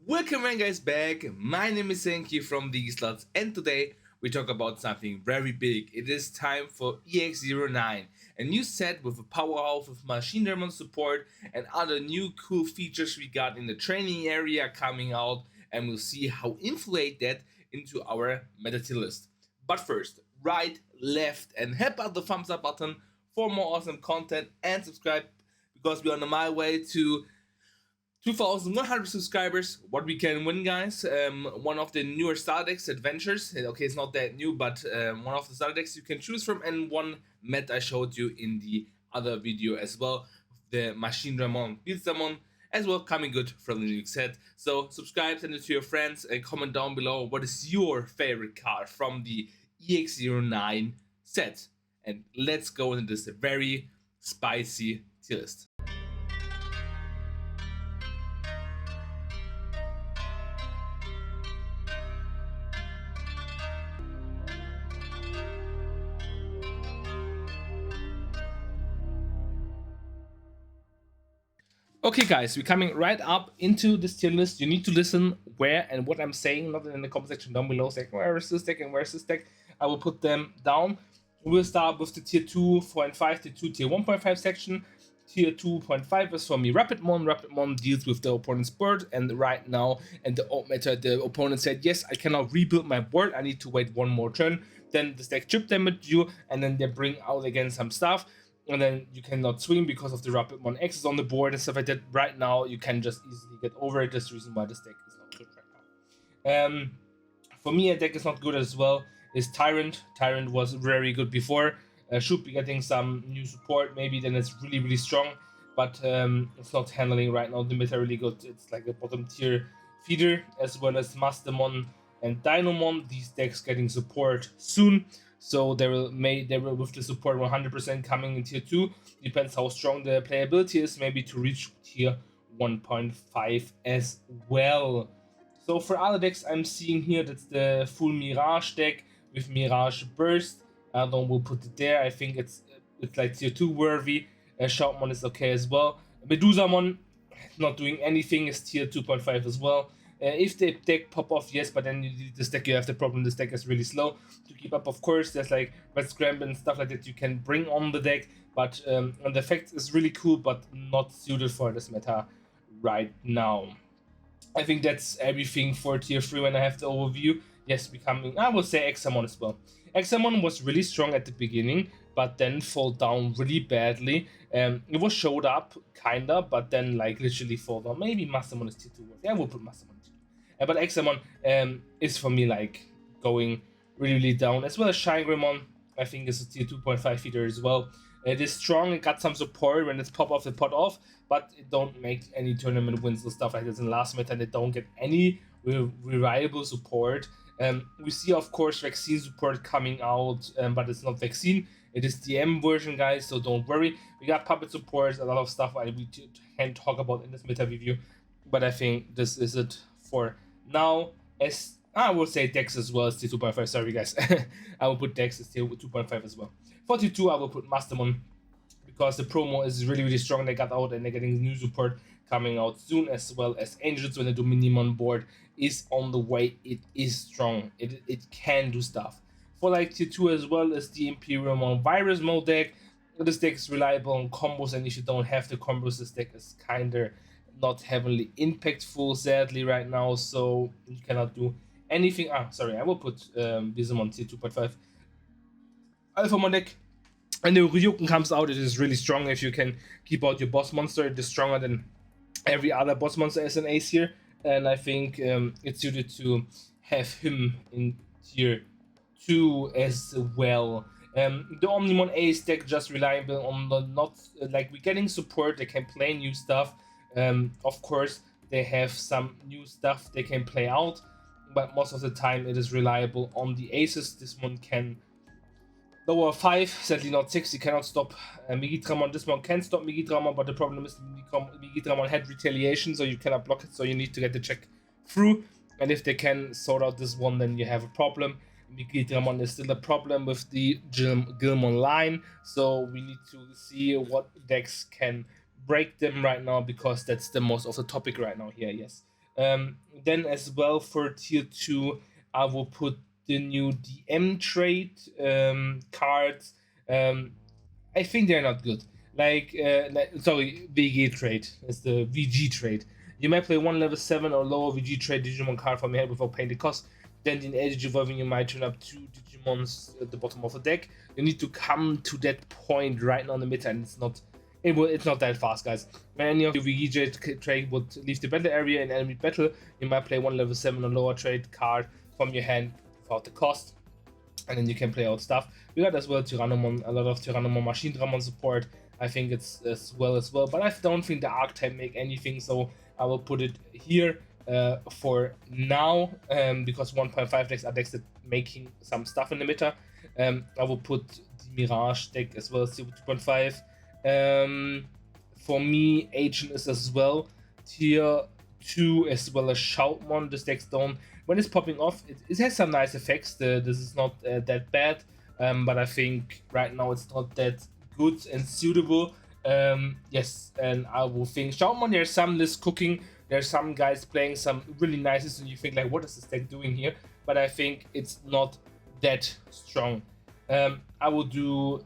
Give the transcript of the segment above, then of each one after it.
Welcome again guys back, my name is Senki from Digislots and today we talk about something very big. It is time for EX09, a new set with a powerhouse with machine Dramon support and other new cool features we got in the training area coming out, and we'll see how inflate that into our meta tier list. But first, right, left and hit out the thumbs up button for more awesome content and subscribe because we're on my way to 2,100 subscribers. What we can win, guys, one of the newer starter decks adventures. Okay, it's not that new, but one of the starter decks you can choose from, and one met I showed you in the other video as well, the machine Dramon, Dramon as well, coming good from the new set. So subscribe, send it to your friends, and comment down below what is your favorite card from the EX09 set, and let's go into this very spicy tier list. Okay guys, we're coming right up into this tier list. You need to listen where and what I'm saying, not in the comment section down below saying where is this deck and where is this deck. I will put them down. We'll start with the tier 2.5 to tier 1.5 section. Tier 2.5 is for me Rapidmon. Rapidmon deals with the opponent's board, and right now in the old meta the opponent said yes, I cannot rebuild my board, I need to wait one more turn. Then this deck chip damage you, and then they bring out again some stuff. And then you cannot swing because of the Rapidmon X is on the board and stuff like that. Right now, you can just easily get over it. That's the reason why this deck is not good right now. For me, a deck is not good as well is Tyrant. Tyrant was very good before. Should be getting some new support. Maybe then it's really strong. But it's not handling right now the meta really good. It's like a bottom tier feeder, as well as Mastermon and Dynamon. These decks getting support soon. So they will with the support 100% coming in tier 2. Depends how strong the playability is, maybe to reach tier 1.5 as well. So for other decks I'm seeing here, that's the full Mirage deck with Mirage Burst. We'll put it there. I think it's like tier 2 worthy. Shoutmon is okay as well. Medusamon, not doing anything, is tier 2.5 as well. If the deck pop off, yes, but then this deck, you have the problem, this deck is really slow to keep up. Of course, there's like Red Scramble and stuff like that you can bring on the deck, but and the effect is really cool, but not suited for this meta right now. I think that's everything for tier 3 when I have the overview. Yes, becoming, I would say Examon as well. Examon was really strong at the beginning, but then fall down really badly. It was showed up, kinda, but then like literally fall down. Maybe Mastermon is tier 2 worth. Yeah, I will put Mastermon. But Examon is for me like going really down, as well as Shinegramon. I think is a tier 2.5 feeder as well. It is strong, it got some support when it's pop off, it pot off, but it don't make any tournament wins and stuff like this in last meta, and they don't get any reliable support. We see of course vaccine support coming out, but it's not vaccine, it is DM version, guys, so don't worry. We got puppet support, a lot of stuff we can talk about in this meta review, but I think this is it for now. As I will say Dex as well as tier 2.5, sorry guys. I will put Dex as tier 2.5 as well. For tier 2 I will put Mastermon, because the promo is really strong. They got out and they're getting new support coming out soon, as well as Angels when the Dominimon board is on the way. It is strong, it can do stuff. For like tier 2 as well as the Imperiumon Virus Mode deck. This deck is reliable on combos, and if you don't have the combos, this deck is kinda not heavily impactful sadly right now, so you cannot do anything. Sorry, I will put Digimon tier 2.5. Alphamon deck, and the Ryuken comes out. It is really strong. If you can keep out your boss monster, it is stronger than every other boss monster as an ace here, and I think it's suited to have him in tier 2 as well. The Omnimon Ace deck just reliable on the not like we're getting support. They can play new stuff. Of course, they have some new stuff they can play out, but most of the time it is reliable on the aces. This one can lower 5, sadly not 6. You cannot stop Megidramon. This one can stop Megidramon, but the problem is Megidramon had retaliation, so you cannot block it, so you need to get the check through. And if they can sort out this one, then you have a problem. Megidramon is still a problem with the Gilmon line, so we need to see what decks can break them right now, because that's the most of the topic right now here. Yes, Then as well for tier 2, I will put the new DM trade cards. Um, I think they're not good. Sorry, VG trade is the VG trade. You might play one level 7 or lower VG trade Digimon card from your hand without paying the cost. Then in Age Evolving, you might turn up 2 Digimons at the bottom of the deck. You need to come to that point right now in the meta, and it's not that fast, guys. When any of your VG trade would leave the battle area in enemy battle, you might play one level 7 or lower trade card from your hand without the cost, and then you can play out stuff. We got as well Tyrannomon, a lot of Tyrannomon Machine Dramon support. I think it's as well, but I don't think the archetype make anything, so I will put it here for now, because 1.5 decks are decks that making some stuff in the meta. I will put the Mirage deck as well, 2.5. For me, Agent is as well tier 2, as well as Shoutmon. This deck's don't, when it's popping off, it has some nice effects. This is not that bad, but I think right now it's not that good and suitable. Yes, and I will think Shoutmon, there's some list cooking. There's some guys playing some really nice, and you think like, what is this deck doing here? But I think it's not that strong. I will do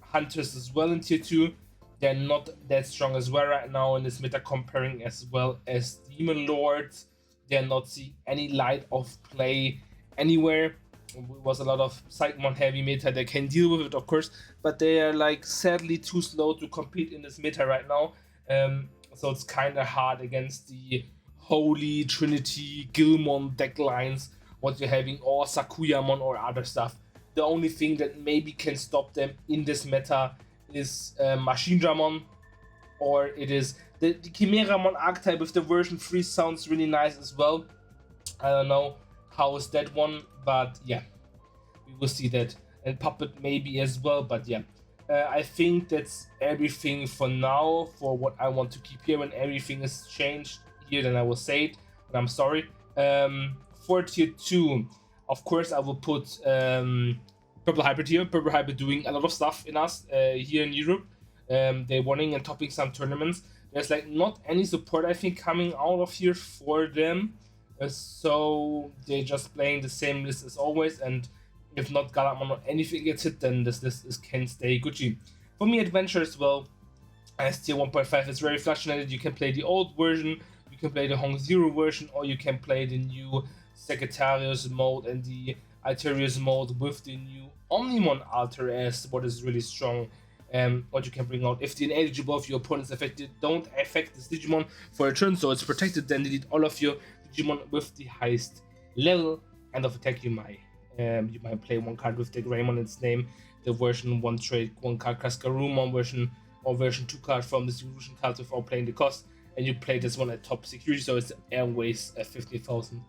Hunters as well in tier 2. They're not that strong as well right now in this meta, comparing as well as Demon Lords. They're not seeing any light of play anywhere. It was a lot of Psychmon heavy meta. They can deal with it, of course, but they are like sadly too slow to compete in this meta right now. So it's kind of hard against the Holy Trinity Gilmon deck lines, what you're having, or Sakuyamon or other stuff. The only thing that maybe can stop them in this meta is Machine Dramon, or it is the Chimeramon archetype with the version 3 sounds really nice as well. I don't know how is that one, but yeah, we will see that. And Puppet maybe as well, but yeah. I think that's everything for now for what I want to keep here. When everything is changed here, then I will say it, and I'm sorry. For tier 2, of course, I will put Purple Hybrid here. Purple Hybrid doing a lot of stuff in us here in Europe. They're winning and topping some tournaments. There's like not any support, I think, coming out of here for them. So they're just playing the same list as always, and if not Galamon or anything gets hit, then this list can stay Gucci. For me, Adventure as well, as tier 1.5 is very fluctuated. You can play the old version, you can play the Hong Zero version, or you can play the new Sagittarius mode and the Alterius mode with the new Omnimon Alter as what is really strong. What you can bring out. If the ineligible of your opponent's affected, don't affect this Digimon for a turn, so it's protected, then delete all of your Digimon with the highest level and of attack. You might play one card with the Dramon in its name, the version 1 trade, 1 card Cascarumon version, or version 2 card from the distribution cards without playing the cost, and you play this one at top security, so it's Airways a 50,000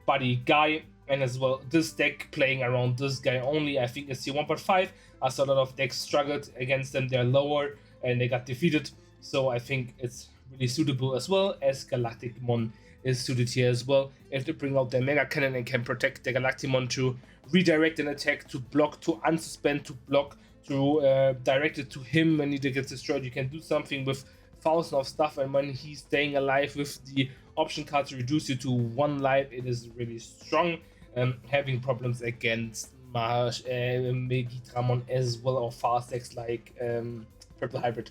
body guy. And as well, this deck playing around this guy only, I think it's tier 1.5. I saw a lot of decks struggled against them, they're lower and they got defeated, so I think it's really suitable, as well as Galacticmon is suited here as well. If they bring out their Mega Cannon and can protect the Galacticmon to redirect an attack, to block, to unsuspend, to block, to direct it to him when he gets destroyed, you can do something with thousands of stuff, and when he's staying alive with the option card to reduce you to 1 life, it is really strong. Having problems against Megidramon as well, or fast decks like Purple Hybrid,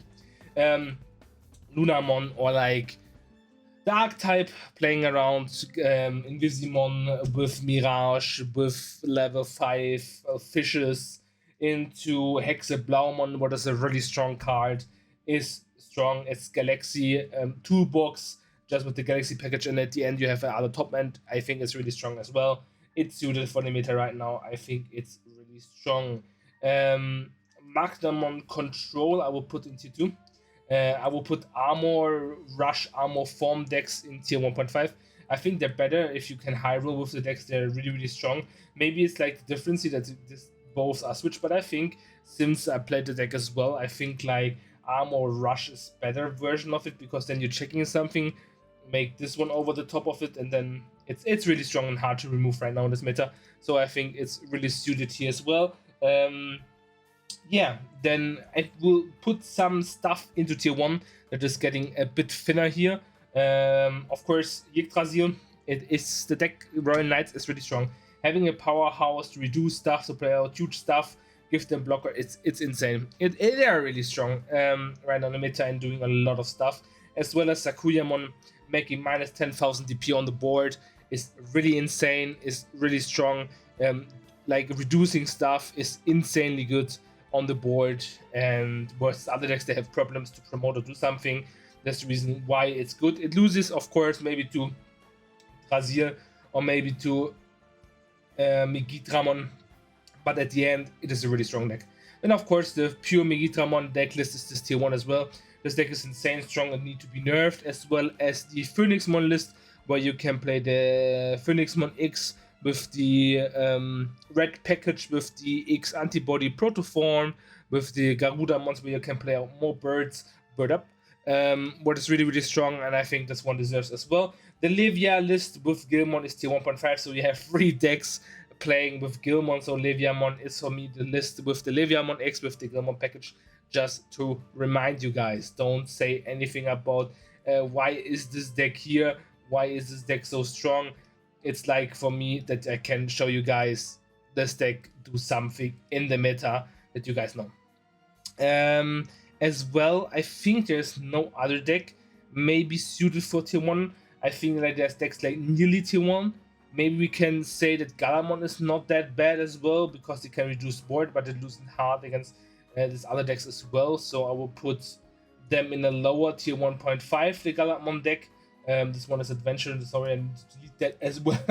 Lunamon, or like the archetype playing around Invisimon with Mirage, with level 5 fishes into Hexablaumon, what is a really strong card, is strong. It's Galaxy toolbox, just with the Galaxy package, and at the end you have another top end. I think it's really strong as well. It's suited for the meta right now. I think it's really strong. Magnamon Control I will put in tier 2. I will put Armor Rush, Armor Form decks in tier 1.5. I think they're better if you can high roll with the decks. They're really, really strong. Maybe it's like the difference that both are switched, but I think since I played the deck as well, I think like Armor Rush is better version of it, because then you're checking something, make this one over the top of it, and then it's really strong and hard to remove right now in this meta. So I think it's really suited here as well. Yeah, then I will put some stuff into tier 1 that is getting a bit thinner here. Of course, Yggdrasil, it is the deck. Royal Knights is really strong. Having a powerhouse to reduce stuff, to play out huge stuff, give them blocker, it's insane. They are really strong right on the meta and doing a lot of stuff. As well as Sakuyamon making minus 10,000 DP on the board is really insane, is really strong. Like reducing stuff is insanely good on the board, and versus other decks they have problems to promote or do something. That's the reason why it's good. It loses, of course, maybe to Brasil or maybe to Dramon, but at the end, it is a really strong deck. And of course, the pure Dramon deck list is this tier 1 as well. This deck is insane strong and need to be nerfed, as well as the Phoenixmon list, where you can play the Phoenixmon X with the red package with the X antibody protoform, with the Garudamons, where you can play out more birds, bird up. What is really, really strong, and I think this one deserves as well. The Levia list with Gilmon is tier 1.5, so you have 3 decks playing with Gilmon, so Leviamon is for me the list with the Leviamon X with the Gilmon package. Just to remind you guys, don't say anything about why is this deck here, why is this deck so strong. It's like for me that I can show you guys this deck do something in the meta that you guys know. As well, I think there's no other deck maybe suited for tier 1. I think like there's decks like nearly tier 1. Maybe we can say that Galamon is not that bad as well, because it can reduce board, but it loses hard against these other decks as well. So I will put them in a lower tier 1.5, the Galamon deck. This one is adventure, sorry, I need to delete that as well.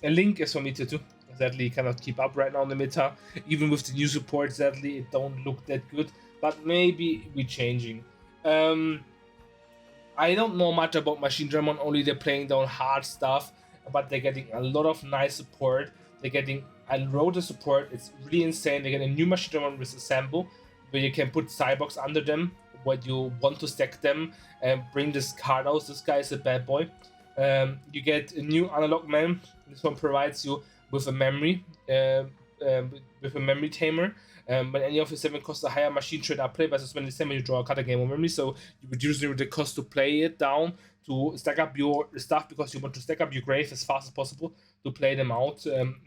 A Link is for me tier 2. Sadly, cannot keep up right now in the meta. Even with the new support, sadly, it don't look that good. But maybe we're changing. I don't know much about Machine Dramon, only they're playing down hard stuff, but they're getting a lot of nice support. They're getting a load of support. It's really insane. They get a new Machine Dramon with a sample, where you can put Cyborgs under them, where you want to stack them and bring this card out. This guy is a bad boy. You get a new Analog Man. This one provides you with a memory, with a memory tamer. When any of your 7 costs a higher machine trade are played by suspending the 7, you draw a card game of memory, so you reduce the cost to play it down to stack up your stuff, because you want to stack up your grave as fast as possible to play them out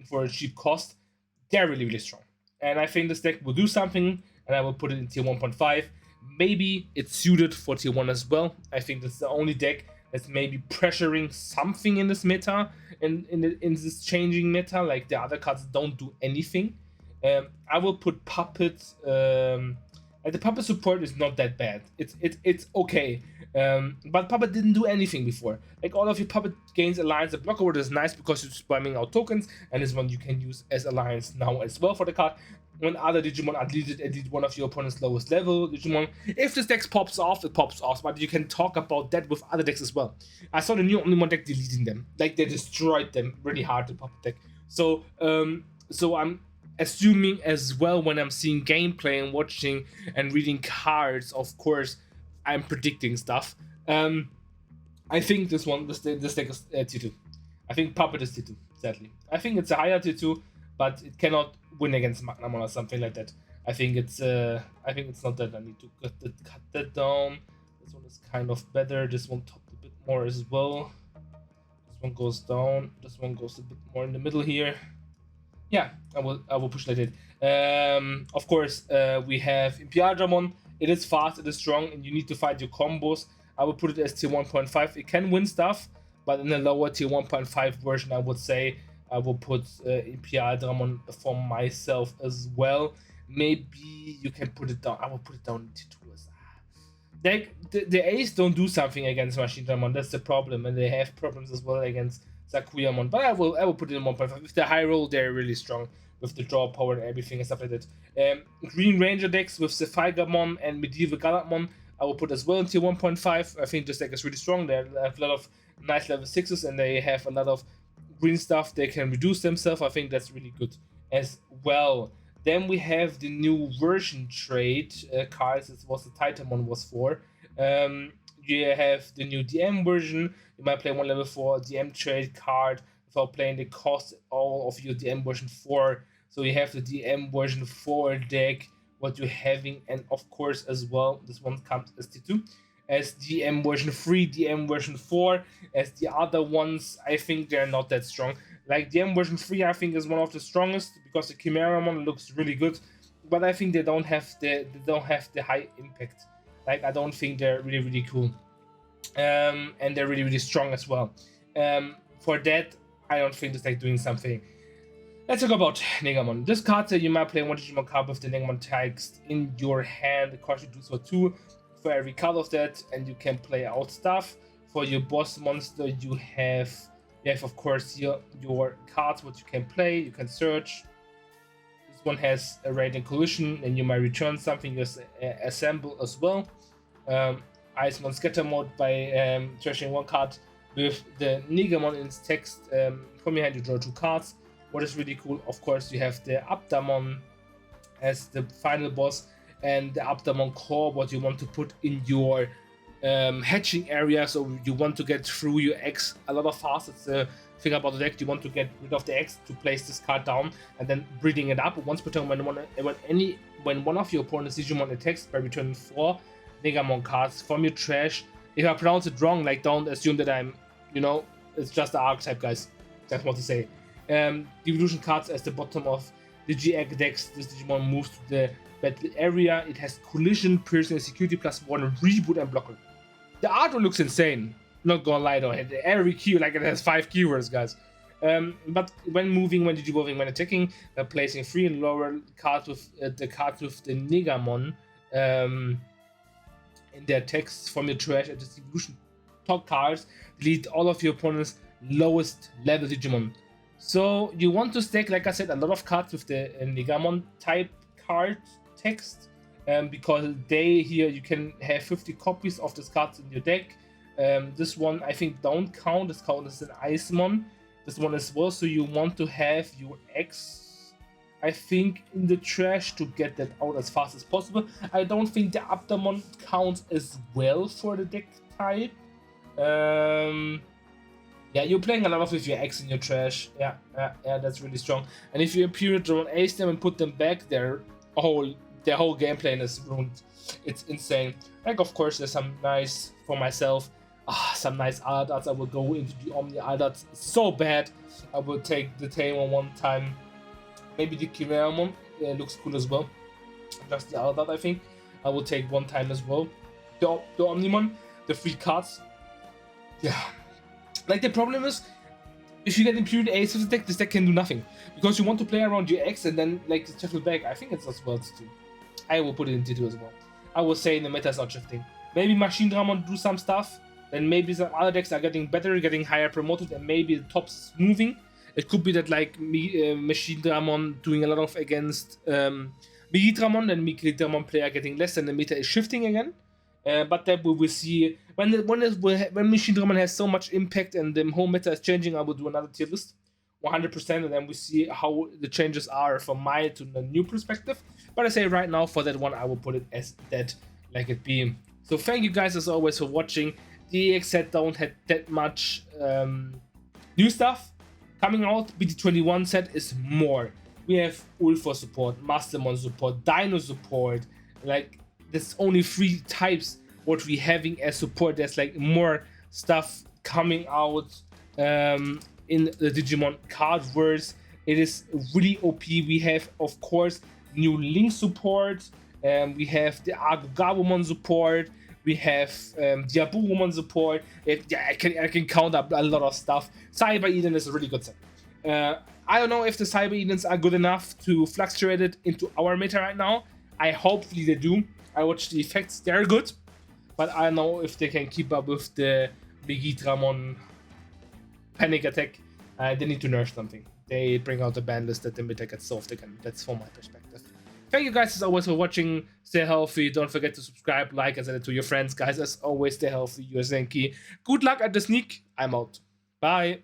for a cheap cost. They're really, really strong. And I think this deck will do something, and I will put it in tier 1.5. Maybe it's suited for tier 1 as well. I think that's the only deck that's maybe pressuring something in this meta, in this changing meta. Like the other cards don't do anything. I will put Puppet. The Puppet support is not that bad. It's okay. But Puppet didn't do anything before. Like all of your Puppet gains Alliance. The blocker word is nice because you're spamming out tokens, and this one you can use as Alliance now as well for the card. When other Digimon are deleted, delete one of your opponent's lowest level Digimon. If this deck pops off, it pops off, but you can talk about that with other decks as well. I saw the new Omnimon deck deleting them. Like they destroyed them really hard, the Puppet deck. So I'm assuming as well, when I'm seeing gameplay and watching and reading cards, of course, I'm predicting stuff. I think this deck is tier 2. I think Puppet is tier 2, sadly. I think it's a higher tier 2, but it cannot win against Magnamon or something like that. I think it's not that. I need to cut that down. This one is kind of better. This one topped a bit more as well. This one goes down. This one goes a bit more in the middle here. Yeah, I will push like that. Of course, we have Imperial Dramon. It is fast, it is strong, and you need to fight your combos. I will put it as tier 1.5. It can win stuff, but in a lower tier 1.5 version, I would say I will put Imperial Dramon for myself as well. Maybe you can put it down. I will put it down to 2 as the Ace don't do something against Machine Dramon. That's the problem, and they have problems as well against Sakuyamon. But I will put it in 1.5. If they're high roll, they're really strong with the draw power and everything and stuff like that. Green Ranger decks with Sephigamon and Medieval Galatmon, I will put as well in tier 1.5. I think this deck is really strong. They have a lot of nice level 6s, and they have a lot of green stuff. They can reduce themselves. I think that's really good as well. Then we have the new version trade cards. It was the Titanmon was for. You have the new DM version. You might play 1 level 4 DM trade card without playing the cost all of your DM version 4. So you have the DM version 4 deck, what you're having, and of course as well, this one comes as T2. as DM version 3, DM version 4, as the other ones. I think they're not that strong. Like DM version 3, I think is one of the strongest because the Chimeramon looks really good, but I think they don't have the high impact. Like I don't think they're really cool, and they're really strong as well. For that, I don't think it's like doing something. Let's talk about Negamon. This card set you might play one Digimon card with the Negamon text in your hand. Of course, you do so too for every card of that, and you can play out stuff. For your boss monster, you have of course your cards what you can play. You can search. This one has a Radiant Collision, and you might return something you assemble as well. Icemon Scatter Mode by trashing one card with the Negamon in its text. From behind you draw 2 cards. What is really cool, of course, you have the Dramon as the final boss, and the Dramon core, what you want to put in your hatching area, so you want to get through your X a lot faster. It's the thing about the deck, you want to get rid of the X to place this card down and then breeding it up once per turn when one of your opponent's Digimon attacks by returning 4 Negamon cards from your trash. If I pronounce it wrong, like don't assume that I'm, it's just the archetype, guys. That's what to say. Evolution cards as the bottom of the GX decks. This Digimon moves to the battle area. It has collision, piercing, security +1, reboot, and blocker. The artwork looks insane. Not gonna lie though. Every key, like it has 5 keywords, guys. But when moving, when digivolving, when attacking, placing 3 lower cards with the cards with the Negamon in their text from your trash at the evolution top cards. Delete all of your opponent's lowest level Digimon. So you want to stack, like I said, a lot of cards with the Negamon type card text, because here you can have 50 copies of these cards in your deck. This one I think don't count. This count as an Icemon. This one as well. So you want to have your X, I think, in the trash to get that out as fast as possible. I don't think the Dramon counts as well for the deck type. Yeah, you're playing a lot of with your X in your trash. Yeah, that's really strong. And if you appear to ace them and put them back, their whole gameplay is ruined. It's insane. Like, of course, there's some nice, for myself, some nice art arts. I will go into the Omni art arts. It's so bad. I will take the Tamon one time. Maybe the Chimeramon looks cool as well. Just the art art, I think. I will take one time as well. The Omnimon, the 3 cards. Yeah. Like, the problem is, if you get Impurity Ace with the deck, this deck can do nothing. Because you want to play around your X and then, like, shuffle back. I think it's as well too. I will put it into 2 as well. I will say the meta is not shifting. Maybe Machine Dramon do some stuff. Then maybe some other decks are getting better, getting higher promoted, and maybe the top's moving. It could be that, like, Machine Dramon doing a lot of against Migi Dramon, and Migi Dramon player getting less, and the meta is shifting again. But that we will see when Machine Dramon has so much impact and the whole meta is changing. I will do another tier list, 100%, and then we see how the changes are from my to the new perspective. But I say right now for that one, I will put it as that, like it be. So thank you guys as always for watching. The EX set don't have that much new stuff coming out. BT21 set is more. We have Ulfor support, Mastermon support, Dino support. Like, there's only 3 types what we having as support. There's like more stuff coming out in the Digimon cardverse. It is really OP. We have, of course, new Link support. We have the Agugabumon support. We have Diaburumon support. I can count up a lot of stuff. Cyber Eden is a really good set. I don't know if the Cyber Edens are good enough to fluctuate it into our meta right now. I hopefully they do. I watched the effects, they're good, but I don't know if they can keep up with the Migi Dramon panic attack. They need to nerf something. They bring out the ban list that the meta gets solved again. That's from my perspective. Thank you guys as always for watching. Stay healthy. Don't forget to subscribe, like, and send it to your friends. Guys, as always, stay healthy. You're Senki. Good luck at the sneak. I'm out. Bye.